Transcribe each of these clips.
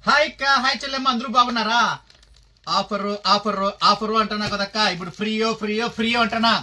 Hi అక్క, hi చెల్లెమ్మ, అందరూ బాగున్నారా? ఆఫర్ అంటున్నా కదక్క. ఇప్పుడు ఫ్రీ అంటున్నా.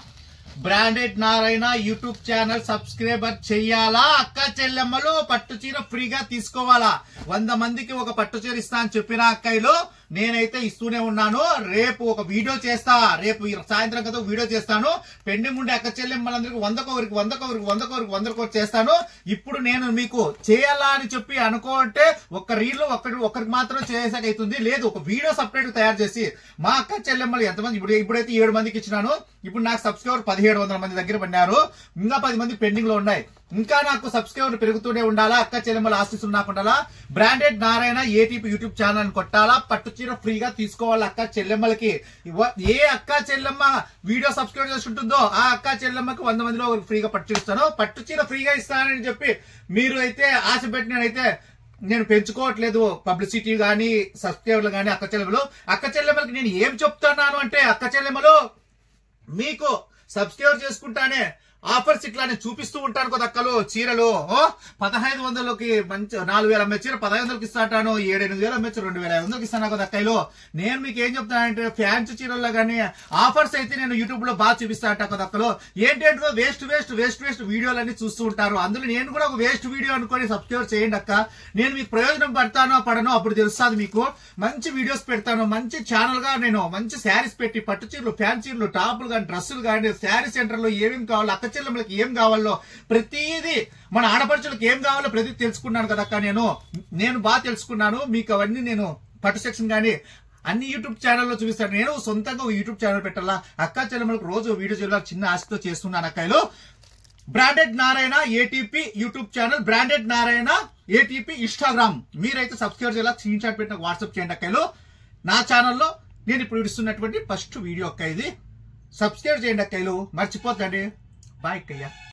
Branded Narayana YouTube channel subscriber చెయ్యాలా అక్క చెల్లెమ్మలు? పట్టు చీర ఫ్రీగా తీసుకోవాలా? 100 మందికి ఒక పట్టు చీర ఇస్తా అని చెప్పిన అక్కయ్యలు నేనైతే ఇస్తూనే ఉన్నాను. రేపు ఒక వీడియో చేస్తా, రేపు సాయంత్రం కదా వీడియో చేస్తాను. పెండింగ్ ఉండే అక్క చెల్లెమ్మలందరికీ 100 చేస్తాను. ఇప్పుడు నేను మీకు చేయాలా అని చెప్పి అనుకుంటే ఒక్క రీల్ ఒకరికి మాత్రం చేసాక అవుతుంది. లేదు, ఒక వీడియో సపరేట్ తయారు చేసి మా అక్క చెల్లెమ్మలు ఎంతమంది ఇప్పుడైతే 7 మందికి ఇచ్చినాను. ఇప్పుడు నాకు సబ్స్క్రైబర్ 1700 మంది దగ్గర పడినారు. ఇంకా 10 మంది పెండింగ్ లో ఉన్నాయి. ఇంకా నాకు సబ్స్క్రైబర్ పెరుగుతూనే ఉండాలా. అక్క చెల్లెమ్మల ఆశీస్సులు నాకు ఉండాలా. Branded Narayana ATP YouTube channel కొట్టాలా. పట్టు చీర ఫ్రీగా తీసుకోవాలి అక్క చెల్లెమ్మలకి. ఏ అక్క చెల్లెమ్మ వీడియో సబ్స్క్రైబ్ చేసుకుంటుందో ఆ అక్క చెల్లెమ్మకి 100 మందిలో ఫ్రీగా పట్టు చీర ఇస్తాను. పట్టు చీర ఫ్రీగా ఇస్తానని చెప్పి మీరు అయితే ఆశ పెట్టినైతే నేను పెంచుకోవట్లేదు. పబ్లిసిటీ గానీ సబ్స్క్రైబర్లు గానీ అక్క చెల్లెమ్మలకి నేను ఏం చెప్తున్నాను అంటే, అక్క చెల్లెమ్మలు మీకు సబ్స్క్రైబ్ చేసుకుంటానే ఆఫర్స్ ఇట్లానే చూపిస్తూ ఉంటాను కదా అక్కలు. చీరలు 1500కి మంచి 4000 అమ్మే చీర 1500కి ఇస్తాను. 7-8 అమ్మే చీర 2500కి ఇస్తాను కదా అక్కలు. నేను మీకు ఏం చెప్తానంటే, ఫ్యాన్సీ చీరల్లో గానీ ఆఫర్స్ అయితే నేను యూట్యూబ్ లో బాగా చూపిస్తాను కదా అక్కలు. ఏంటంటే వేస్ట్ వీడియోలన్నీ చూస్తూ ఉంటారు. అందులో నేను కూడా ఒక వేస్ట్ వీడియో అనుకొని సబ్స్క్రైబ్ చేయండి అక్క. నేను మీకు ప్రయోజనం పడనో అప్పుడు తెలుస్తుంది మీకు. మంచి వీడియోస్ పెడతాను. మంచి ఛానల్ గా నేను మంచి శారీస్ పెట్టి పట్టు చీరలు, ఫ్యాన్ చీరలు, టాపులు కానీ, డ్రెస్సులు కానీ, శారీ సెంటర్ లో ఏమేమి కావాలో, అక్క చెల్లెమ్మలకి ఏం కావాలో ప్రతిదీ, మన ఆడపడుచులకు ఏం కావాలో ప్రతి తెలుసుకున్నాను కదా అక్క. నేను బాగా తెలుసుకున్నాను. మీకు అవన్నీ నేను పట్టు సెక్షన్ కానీ అన్ని యూట్యూబ్ ఛానల్లో చూపిస్తాను. నేను సొంతంగా యూట్యూబ్ ఛానల్ పెట్టాలా. అక్క చెల్లెమ్మలకు రోజు వీడియో చేయాలి చిన్న ఆశతో చేస్తున్నాను అక్కలు. Branded Narayana ATP YouTube channel, branded Narayana ATP Instagram. మీరైతే సబ్స్క్రైబ్ చేయాలి. స్క్రీన్ షాట్ పెట్టిన వాట్సాప్ చేయండి అక్కలు. నా ఛానల్లో నేను ఇప్పుడు ఇస్తున్నటువంటి ఫస్ట్ వీడియో అక్క ఇది. సబ్స్క్రైబ్ చేయండి అక్కలు, మర్చిపోతండి. బాయ్ అక్కయ్య.